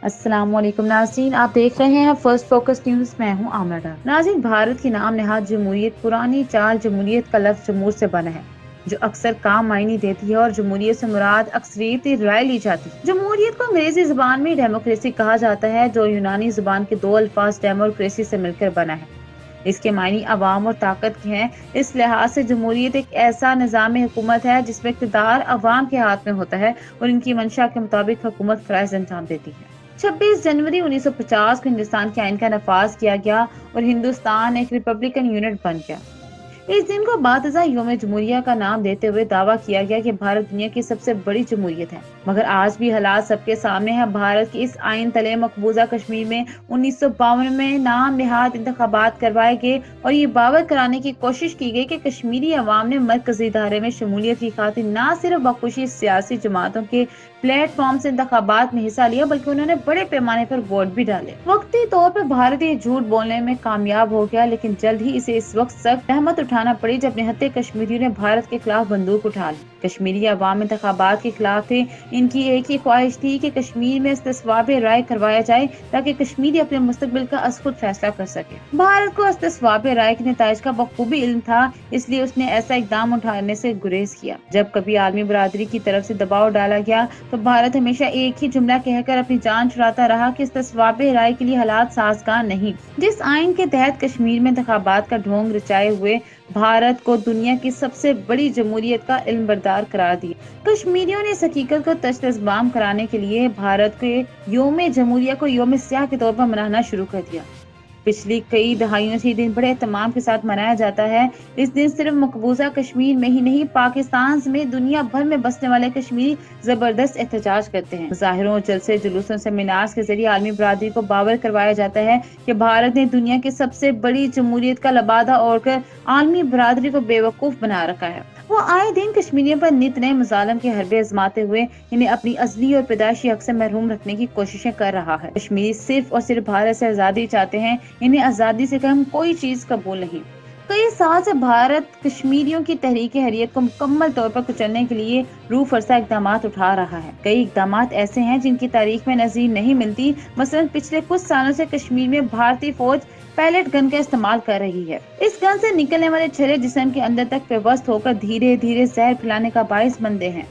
अस्सलाम वालेकुम नाज़रीन, आप देख रहे हैं फर्स्ट फोकस न्यूज। मैं हूं आमना डार। नाज़रीन, भारत की नाम नहाद जमहूरियत पुरानी चाल जमहूरियत का लफ्ज़ जमूर से बना है, जो अक्सर काम मायने देती है और जमहूरियत से मुराद अक्सरियती राय ली जाती है। जमहूरियत को अंग्रेजी जुबान में डेमोक्रेसी कहा जाता है, जो यूनानी जुबान के दो अल्फाज डेमोक्रेसी से मिलकर बना है। इसके मायने अवाम और ताकत के हैं। इस लिहाज से जमहूरियत एक ऐसा निज़ाम हुकूमत है जिसमें इक़्तिदार अवाम के हाथ में होता है और इनकी मंशा के मुताबिक हुकूमत फ़राइज़ अंजाम देती है। 26 जनवरी 1950 को हिंदुस्तान के आइन का नफाज किया गया और हिंदुस्तान एक रिपब्लिकन यूनिट बन गया। इस दिन को बातज़ा यौम जमहूरिया का नाम देते हुए दावा किया गया कि भारत दुनिया की सबसे बड़ी जमहूरियत है। मगर आज भी हालात सबके सामने है। भारत की इस आइन तले मकबूजा कश्मीर में 1952 में नाम निहाद इंतखाबात करवाए गए और ये बावर कराने की कोशिश की गई कि कश्मीरी अवाम ने मरकजी इदारे में शमूलियत की खातिर न सिर्फ बखुशी सियासी जमातों के प्लेटफॉर्म से इंतखाबात में हिस्सा लिया, बल्कि उन्होंने बड़े पैमाने पर वोट भी डाले। वक्ती तौर पर भारत ये झूठ बोलने में कामयाब हो गया, लेकिन जल्द ही इसे इस वक्त सख्त रहमत उठाना पड़ी जब निहत्ते कश्मीरियों ने भारत के खिलाफ बंदूक उठा ली। कश्मीरी अवाम इंतखाबात के खिलाफ थे। इनकी एक ही ख्वाहिश थी कि कश्मीर में इस्तिस्वाब राय करवाया जाए ताकि कश्मीरी अपने मुस्तकबिल का खुद फैसला कर सके। भारत को इस्तिस्वाब राय के नताइज का बखूबी इल्म था, इसलिए उसने ऐसा इकदाम उठाने से गुरेज किया। जब कभी आलमी बरादरी की तरफ से दबाव डाला गया तो भारत हमेशा एक ही जुमला कहकर अपनी जान छुड़ाता रहा कि इस्तिस्वाब राय के लिए हालात साजगार नहीं। जिस आइन के तहत कश्मीर में इंतखाबात का ढोंग रचाए हुए भारत को दुनिया की सबसे बड़ी जमहूरियत का इल्म बरदार करार दिया। कश्मीरियों ने इस हकीकत को तश्तज़बाम कराने के लिए भारत के योम जमहूरिया को योम स्याह के तौर पर मनाना शुरू कर दिया। पिछली कई दहाइयों से ये दिन बड़े एहतमाम के साथ मनाया जाता है। इस दिन सिर्फ मकबूजा कश्मीर में ही नहीं, पाकिस्तान समेत दुनिया भर में बसने वाले कश्मीरी जबरदस्त एहतजाज करते हैं। मुजाहिरों, जलसे, जुलूसों, सेमिनार्स के जरिए आलमी बरादरी को बावर करवाया जाता है कि भारत ने दुनिया की सबसे बड़ी जमहूरियत का लबादा ओढ़कर आलमी बरादरी को बेवकूफ बना रखा है। वो आए दिन कश्मीरियों पर नित नए मुजालम के हरबे आजमाते हुए इन्हें अपनी असली और पैदाइशी हक से महरूम रखने की कोशिशें कर रहा है। कश्मीरी सिर्फ और सिर्फ भारत से आज़ादी चाहते हैं, इन्हें आज़ादी से कम कोई चीज कबूल नहीं। कई साल से भारत कश्मीरियों की तहरीक हरियत को मुकम्मल तौर पर कुचलने के लिए रूह फरसा इकदाम उठा रहा है। कई इकदाम ऐसे हैं जिनकी तारीख में नजीर नहीं मिलती। मसलन पिछले कुछ सालों से कश्मीर में भारतीय फौज पैलेट गन का इस्तेमाल कर रही है। इस गन से निकलने वाले छर्रे जिस्म के अंदर तक पेवस्त होकर धीरे धीरे जहर फैलाने का बाइस बनते हैं।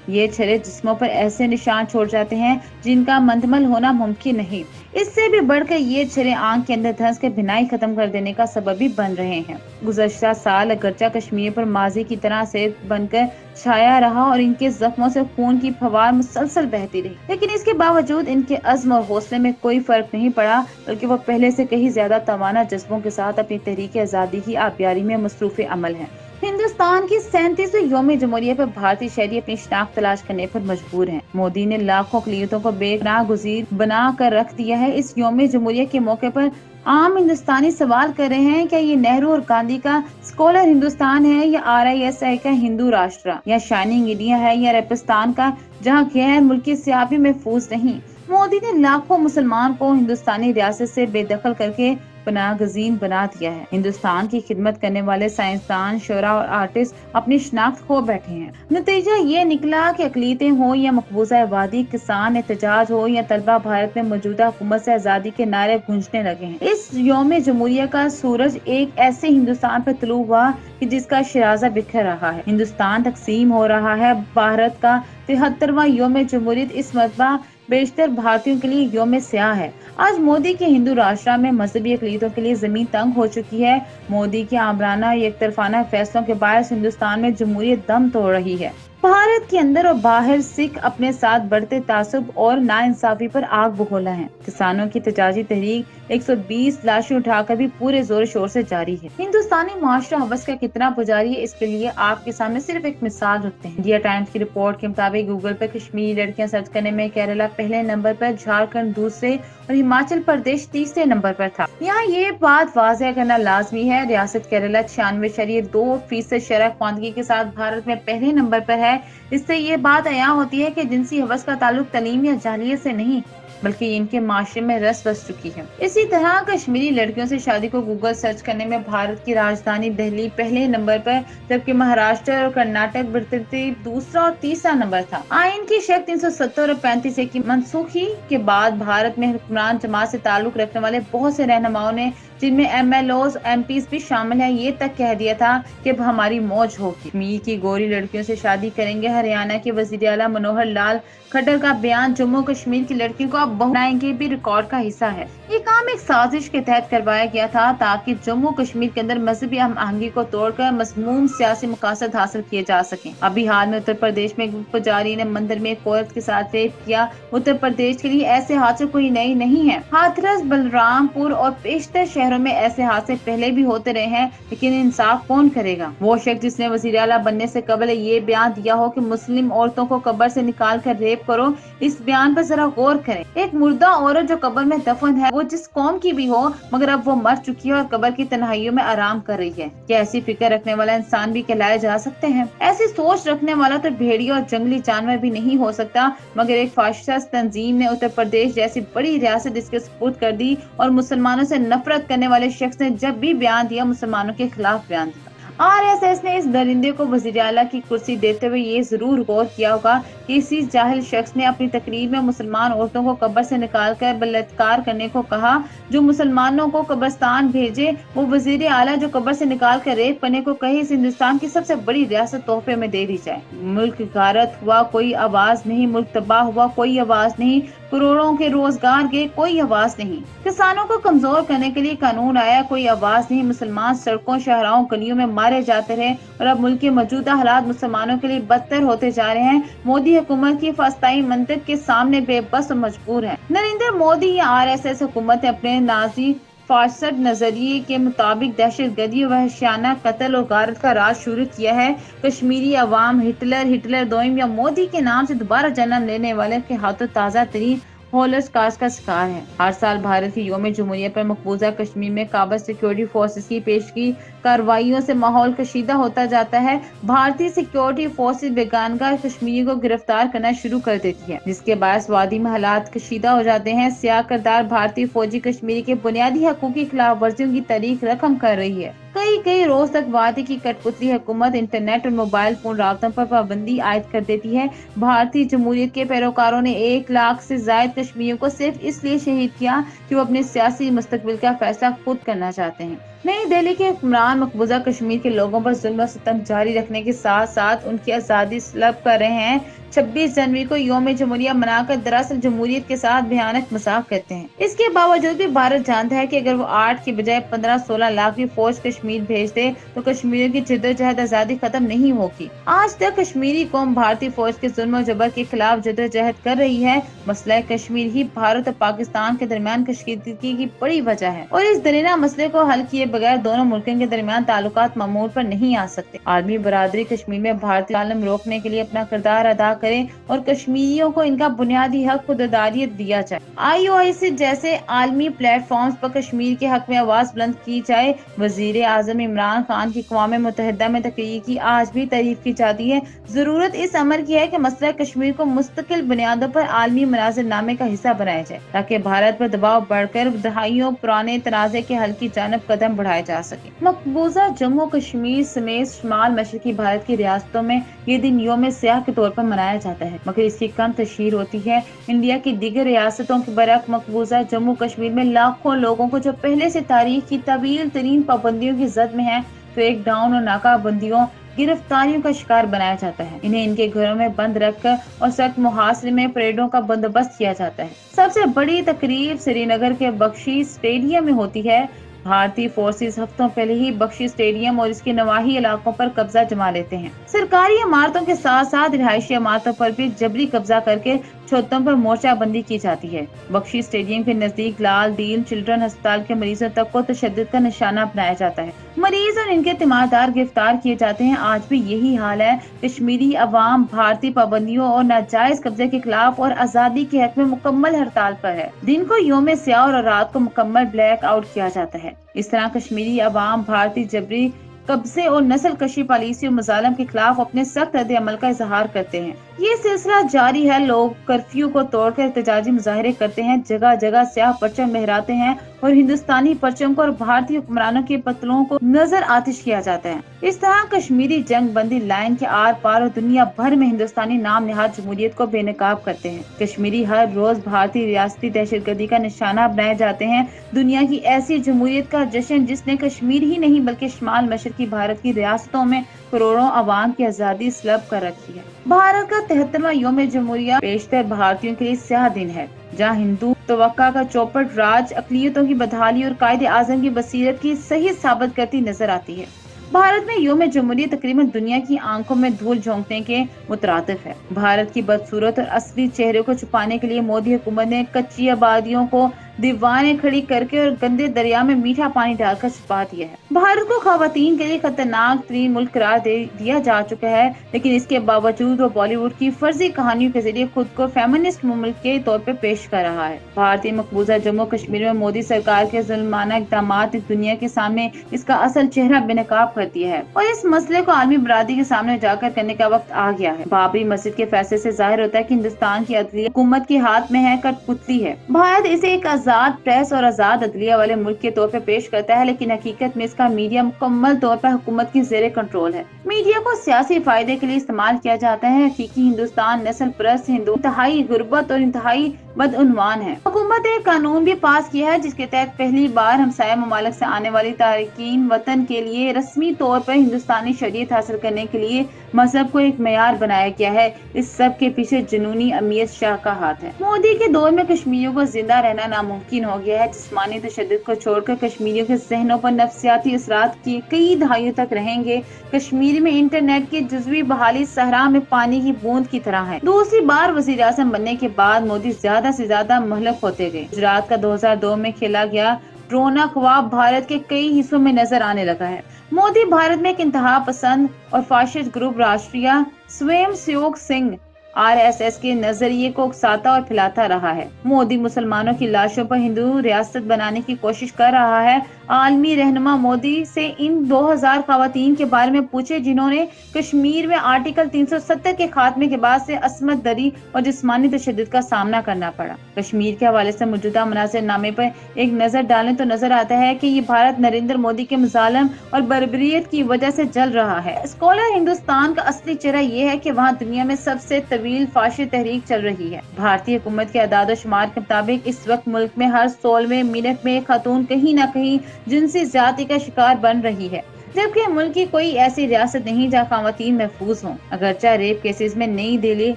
ये छर्रे जिस्मों पर ऐसे निशान छोड़ जाते हैं जिनका मंदमल होना मुमकिन नहीं। इससे भी बढ़कर ये छर्रे आंख के अंदर धंस के बिनाई खत्म कर देने का सबब भी बन रहे हैं। गुज़श्ता साल अगरचा कश्मीर पर माजी की तरह से बनकर छाया रहा और इनके जख्मों से खून की फवार मुसलसल बहती रही, लेकिन इसके बावजूद इनके अज़्म और हौसले में कोई फर्क नहीं पड़ा, बल्कि वो पहले से कहीं ज्यादा तवाना जज्बों के साथ अपनी तहरीक आज़ादी की आबियारी में मसरूफ अमल है। हिंदुस्तान की 37वीं यौम जमहूरिया पर भारतीय शहरी अपनी शनाख्त तलाश करने पर मजबूर हैं। मोदी ने लाखों अक़लियतों को बेगुनाहगुज़ीर बना कर रख दिया है। इस यौम जमहूरिया के मौके पर आम हिंदुस्तानी सवाल कर रहे हैं, क्या ये नेहरू और गांधी का स्कॉलर हिंदुस्तान है, या RISI का हिंदू राष्ट्र, या शाइनिंग इंडिया है, या रेगिस्तान का जहां गैर मुल्की सियाह भी महफूज नहीं। मोदी ने लाखों मुसलमान को हिंदुस्तानी रियासत से बेदखल करके पनाहगज़ीन बना दिया है। हिंदुस्तान की खिदमत करने वाले साइंसदान, शोरा और आर्टिस्ट अपनी शनाख्त खो बैठे हैं। नतीजा ये निकला कि अक़लियतें हो या मकबूजा आबादी, किसान एहतजाज हो या तलबा, भारत में मौजूदा हुकूमत से आज़ादी के नारे गूंजने लगे हैं। इस यौम जमहूरिया का सूरज एक ऐसे हिंदुस्तान पर तुलू हुआ कि जिसका शिराजा बिखर रहा है। हिंदुस्तान तकसीम हो रहा है। भारत का 73वां यौम जमहूरियत इस मरतबा बेशतर भारतीयों के लिए यौम स्याह है। आज मोदी के हिंदू राष्ट्र में मजहबी अक़लियतों के लिए जमीन तंग हो चुकी है। मोदी के आमराना एक तरफाना फैसलों के बायस हिंदुस्तान में जमहूरियत दम तोड़ रही है। भारत के अंदर और बाहर सिख अपने साथ बढ़ते तासुब और नाइंसाफी पर आग बगोला है। किसानों की एहतजाजी तहरीक 120 लाशें उठाकर भी पूरे जोर शोर से जारी है। हिंदुस्तानी मुआशरा हवस का कितना पुजारी है, इसके लिए आपके सामने सिर्फ एक मिसाल रखते हैं। इंडिया टाइम्स की रिपोर्ट के मुताबिक गूगल पर कश्मीरी लड़कियां सर्च करने में केरला पहले नंबर पर, झारखंड दूसरे और हिमाचल प्रदेश तीसरे नंबर पर था। यहाँ ये बात वाज़ेह करना लाजमी है, रियासत केरला 96.2% शरह ख्वानदगी के साथ भारत में पहले नंबर पर है। इससे ये बात अयां होती है कि जिनसी हवस का ताल्लुक तालीम या जाहिलियत से नहीं, बल्कि इनके माशरे में रस बस चुकी है। इसी तरह कश्मीरी लड़कियों से शादी को गूगल सर्च करने में भारत की राजधानी दिल्ली पहले नंबर पर, जबकि महाराष्ट्र और कर्नाटक बरतरतीब दूसरा और तीसरा नंबर था। आइन की शक 370 और 35A की मनसूखी के बाद भारत में हुक्मरान जमात से ताल्लुक रखने वाले बहुत से रहनुमाओं ने, जिनमें MLOs MPs भी शामिल हैं, ये तक कह दिया था कि अब हमारी मौज होगी। कश्मीर की गोरी लड़कियों से शादी करेंगे। हरियाणा के वजीर आला मनोहर लाल खट्टर का बयान जम्मू कश्मीर की लड़कियों को अब बहू बनाएंगे भी रिकॉर्ड का हिस्सा है। ये काम एक साजिश के तहत करवाया गया था ताकि जम्मू कश्मीर के अंदर मजहबी हमआहंगी को तोड़कर मज़मूम सियासी मकासद हासिल किए जा सकें। अभी हाल में उत्तर प्रदेश में एक पुजारी ने मंदिर में एक औरत के साथ रेप किया। उत्तर प्रदेश के लिए ऐसे हादसे कोई नई नहीं है। हाथरस, बलरामपुर और पेशतर शहरों में ऐसे हादसे पहले भी होते रहे हैं, लेकिन इंसाफ कौन करेगा? वो शख्स जिसने वज़ीर आला बनने से कबल ये बयान दिया हो कि मुस्लिम औरतों को कब्र से निकाल कर रेप करो, इस बयान पर जरा गौर करें। एक मुर्दा औरत जो कब्र में दफन है, वो जिस कौम की भी हो, मगर अब वो मर चुकी है और कब्र की तन्हाइयों में आराम कर रही है। क्या ऐसी फिक्र रखने वाला इंसान भी कहलाए जा सकते हैं? ऐसी सोच रखने वाला तो भेड़िया और जंगली जानवर भी नहीं हो सकता, मगर एक फाशिस्ट तंजीम ने उत्तर प्रदेश जैसी बड़ी रियासत इसके सुपुर्द कर दी और मुसलमानों से नफरत करने वाले शख्स ने जब भी बयान दिया, मुसलमानों के खिलाफ बयान दिया। RSS ने इस दरिंदे को वज़ीर आला की कुर्सी देते हुए ये जरूर गौर किया होगा कि इसी जाहिल शख्स ने अपनी तकरीर में मुसलमान औरतों को कब्र से निकालकर बलात्कार करने को कहा। जो मुसलमानों को कब्रिस्तान भेजे, वो वज़ीर आला जो कब्र से निकाल कर रेप करने को कहे, इस हिंदुस्तान की सबसे बड़ी रियासत तोहफे में दे दी जाए। मुल्क गारत हुआ, कोई आवाज नहीं। मुल्क तबाह हुआ, कोई आवाज नहीं। करोड़ों के रोजगार गए, कोई आवाज नहीं। किसानों को कमजोर करने के लिए कानून आया, कोई आवाज नहीं। मुसलमान सड़कों, शहरों, गलियों में मारे जाते रहे और अब मुल्क के मौजूदा हालात मुसलमानों के लिए बदतर होते जा रहे हैं। मोदी हुकूमत की फस्ताई मंतक के सामने बेबस और मजबूर है। नरेंद्र मोदी या RSS हुकूमत ने अपने नाजी फारसद नजरिए के मुताबिक दहशतगर्दी, वहशियाना कत्ल और गारत का राज शुरू किया है। कश्मीरी अवाम हिटलर दोइम या मोदी के नाम से दोबारा जन्म लेने वाले के हाथों ताज़ा तरीन होलोकॉस्ट का शिकार है। हर साल भारत की यौम जमहूरियत पर मकबूजा कश्मीर में काबा सिक्योरिटी फोर्सेस की पेशगी कार्रवाइयों से माहौल कशीदा होता जाता है। भारतीय सिक्योरिटी फोर्सेस बेगानगा कश्मीरी को गिरफ्तार करना शुरू कर देती है, जिसके बायस वादी में हालात कशीदा हो जाते हैं। सियाह करदार भारतीय फौजी कश्मीरी के बुनियादी हकूक की खिलाफ वर्जियों की तारीख रकम कर रही है। कई रोज तक वादी की कठपुतली हुकूमत इंटरनेट और मोबाइल फोन राब्तों पर पाबंदी आयद कर देती है। भारतीय जमहूरियत के पैरोकारों ने 1 लाख से जायद कश्मीरियों को सिर्फ इसलिए शहीद किया कि वो अपने सियासी मुस्तकबिल का फैसला खुद करना चाहते हैं। नई दिल्ली के हुक्मरान मकबूजा कश्मीर के लोगों पर जुल्म और सितम जारी रखने के साथ साथ उनकी आज़ादी सलब कर रहे हैं। 26 जनवरी को यौम जमहूरियत मनाकर दरअसल जमहूरियत के साथ भयानक मजाक करते हैं। इसके बावजूद भी भारत जानता है कि अगर वो 8 की बजाय 15-16 लाख की फौज कश्मीर भेज दे तो कश्मीरियों की जद्दोजहद आज़ादी खत्म नहीं होगी। आज तक कश्मीरी कौम भारतीय फौज के जुल्म और जबर के खिलाफ जद्दोजहद कर रही है। मसला कश्मीर ही भारत और पाकिस्तान के दरमियान कशीदगी की बड़ी वजह है और इस दरीना मसले को हल किए बगैर दोनों मुल्कों के दरमियान ताल्लुकात मामूल पर नहीं आ सकते। आलमी बरादरी कश्मीर में भारतीय आलम रोकने के लिए अपना किरदार अदा करें और कश्मीरियों को इनका बुनियादी हक खुददारियत दिया जाए। IOIC जैसे आलमी प्लेटफॉर्म्स पर कश्मीर के हक में आवाज बुलंद की जाए। वजीर आजम इमरान खान की अक़वाम मुत्तहिदा में तकरीर की आज भी तारीफ की जाती है। जरूरत इस अमर की है कि मसला कश्मीर को मुस्तकिल बुनियादों पर आलमी मुनाज़िरनामे का हिस्सा बनाया जाए ताकि भारत पर दबाव बढ़कर दहाइयों पुराने तनाज़े के हल की जानब कदम बढ़ाए जा सके। मकबूजा जम्मू कश्मीर समेत शुमाल मशरकी भारत की रियासतों में ये दिन यौम सियाह के तौर पर मनाया जाता है, मगर इसकी कम तशहीर होती है। इंडिया की दीगर रियासतों के बरक मकबूजा जम्मू कश्मीर में लाखों लोगों को जो पहले से तारीख की तवील तरीन पाबंदियों की जद में है, फेक डाउन और नाकाबंदियों गिरफ्तारियों का शिकार बनाया जाता है। इन्हें इनके घरों में बंद रखकर और सख्त मुहासरे में परेडों का बंदोबस्त किया जाता है। सबसे बड़ी तकरीब श्रीनगर के बख्शी स्टेडियम में होती है। भारतीय फोर्सेस हफ्तों पहले ही बख्शी स्टेडियम और इसके नवाही इलाकों पर कब्जा जमा लेते हैं। सरकारी इमारतों के साथ साथ रिहायशी इमारतों पर भी जबरी कब्जा करके छतों पर मोर्चाबंदी की जाती है। बख्शी स्टेडियम के नजदीक लाल डील चिल्ड्रन अस्पताल के मरीजों तक को तशद्दुद का निशाना बनाया जाता है। मरीज और इनके तीमारदार गिरफ्तार किए जाते हैं। आज भी यही हाल है। कश्मीरी अवाम भारतीय पाबंदियों और नाजायज कब्जे के खिलाफ और आजादी के हक में मुकम्मल हड़ताल पर है। दिन को यौम सियाह और रात को मुकम्मल ब्लैक आउट किया जाता है। इस तरह कश्मीरी अवाम भारतीय जबरी कब्जे और नस्ल कशी पॉलिसी और मुजालम के खिलाफ अपने सख्त रद्द अमल का इजहार करते हैं। ये सिलसिला जारी है। लोग कर्फ्यू को तोड़कर एहतजाजी मुजाहरे करते हैं, जगह जगह स्याह परचम लहराते हैं और हिंदुस्तानी परचम को और भारतीय हुक्मरानों के पतलों को नजर आतिश किया जाता है। इस तरह कश्मीरी जंग बंदी लाइन के आर पार और दुनिया भर में हिंदुस्तानी नाम निहाद जमहूरियत को बेनकाब करते हैं। कश्मीरी हर रोज भारतीय रियासती दहशतगर्दी का निशाना बनाए जाते हैं। दुनिया की ऐसी जमहूरियत का जश्न जिसने कश्मीर ही नहीं बल्कि शुमाल मशरकी भारत की रियासतों में करोड़ों अवाम की आजादी सलब कर रखी है। भारत का 73वां यौम जमहूरिया बेशतर भारतीयों के लिए स्याह दिन है, जहाँ हिंदू तवक्का का चौपट राज, अक़लियतों की बदहाली और कायदे आज़म की बसीरत की सही साबित करती नजर आती है। भारत में यौम जमहूरियत तकरीबन दुनिया की आंखों में धूल झोंकने के मुतरातिफ है। भारत की बदसूरत और असली चेहरे को छुपाने के लिए मोदी हुकूमत ने कच्ची आबादियों को दीवारें खड़ी करके और गंदे दरिया में मीठा पानी डालकर छुपा दिया है। भारत को खवातीन के लिए खतरनाक तरीन मुल्क करार दे दिया जा चुका है, लेकिन इसके बावजूद वो बॉलीवुड की फर्जी कहानियों के जरिए खुद को फेमिनिस्ट मुल्क के तौर पर पेश कर रहा है। भारतीय मकबूजा जम्मू कश्मीर में मोदी सरकार के जुल्माना इक़दामात दुनिया के सामने इसका असल चेहरा बेनकाब कर दिया है और इस मसले को आलमी बरादरी के सामने उजागर करने का वक्त आ गया है। बाबरी मस्जिद के फैसले से जाहिर होता है कि हिंदुस्तान की अदलिया हुकूमत के हाथ में है, कठपुतली है। भारत इसे एक आजाद प्रेस और आजाद अदलिया वाले मुल्क के तौर पर पेश करता है, लेकिन हकीकत में इसका मीडिया मुकम्मल तौर पर हुकूमत की जेरे कंट्रोल है। मीडिया को सियासी फायदे के लिए इस्तेमाल किया जाता है। हकीकी हिंदुस्तान नस्ल परस्त हिंदू इंतहाई गुर्बत और इंतहाई बदउनवान है। हुकूमत ने एक कानून भी पास किया है जिसके तहत पहली बार हमसाया ममालिक से आने वाली तारकीन वतन के लिए रस्मी तौर पर हिंदुस्तानी शरीयत हासिल करने के लिए मजहब को एक मेयार बनाया गया है। इस सब के पीछे जुनूनी अमीर शाह का हाथ है। मोदी के दौर में कश्मीरियों को जिंदा रहना नामुमकिन हो गया है। जिस्मानी तशद्दुद को छोड़कर कश्मीरियों के जहनों पर नफ्सियाती असरात की कई दहाइयों तक रहेंगे। कश्मीर में इंटरनेट की जुज़वी बहाली सहरा में पानी की बूंद की तरह है। दूसरी बार वज़ीर आज़म बनने के बाद मोदी ज्यादा से ज्यादा महलक होते गए। गुजरात का 2002 में खेला गया ड्रोना ख्वाब भारत के कई हिस्सों में नजर आने लगा है। मोदी भारत में एक इंतहा पसंद और फाशिस्ट ग्रुप राष्ट्रीय स्वयं सेवक संघ RSS के नजरिए को उकसाता और फैलाता रहा है। मोदी मुसलमानों की लाशों पर हिंदू रियासत बनाने की कोशिश कर रहा है। आलमी रहनुमा मोदी से इन 2000 खवातीन के बारे में पूछे जिन्होंने कश्मीर में आर्टिकल 370 के खात्मे के बाद से असमत दरी और जिस्मानी तशद्दुद का सामना करना पड़ा। कश्मीर के हवाले से मौजूदा मुनासिर नामे पर एक नजर डालें तो नजर आता है कि ये भारत नरेंद्र मोदी के मुजालम और बर्बरियत की वजह से जल रहा है। स्कॉलर हिंदुस्तान का असली चेहरा ये है कि वहाँ दुनिया में सबसे तवील फाशी तहरीक चल रही है। भारतीय हुकूमत के अदाद शुमार के मुताबिक इस वक्त मुल्क में हर 16वें मिनट में एक खातून कहीं न कहीं जिनसी ज्यादती का शिकार बन रही है, जबकि मुल्क की कोई ऐसी रियासत नहीं जहाँ खवातीन महफूज हों। अगरचे रेप केसेस में नई दिल्ली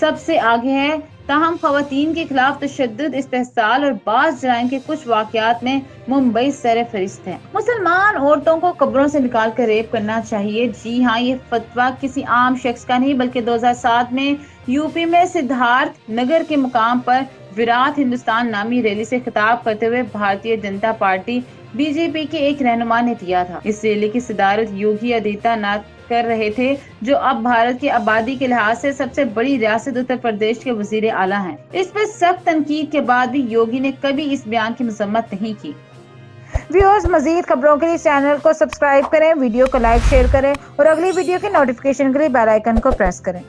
सबसे आगे है, ताहम खवातीन के खिलाफ तशद्दुद, इस्तेहसाल और बाज़ जराइम के कुछ वाक़यात में मुंबई सर फहरिस्त है। मुसलमान औरतों को कब्रों से निकाल कर रेप करना चाहिए। जी हाँ, ये फतवा किसी आम शख्स का नहीं बल्कि 2007 में यूपी में सिद्धार्थ नगर के मुकाम पर विराट हिंदुस्तान नामी रैली से खिताब करते हुए भारतीय जनता पार्टी BJP के एक रहनुमा ने दिया था। इस रैली की सदारत योगी आदित्यनाथ कर रहे थे, जो अब भारत की आबादी के लिहाज से सबसे बड़ी रियासत उत्तर प्रदेश के वजीर आला हैं। इस पर सख्त तनकीद के बाद भी योगी ने कभी इस बयान की मजम्मत नहीं की। व्यूअर्स, मजीद खबरों के लिए चैनल को सब्सक्राइब करें, वीडियो को लाइक शेयर करें और अगली वीडियो की नोटिफिकेशन के लिए बेल आइकन को प्रेस करें।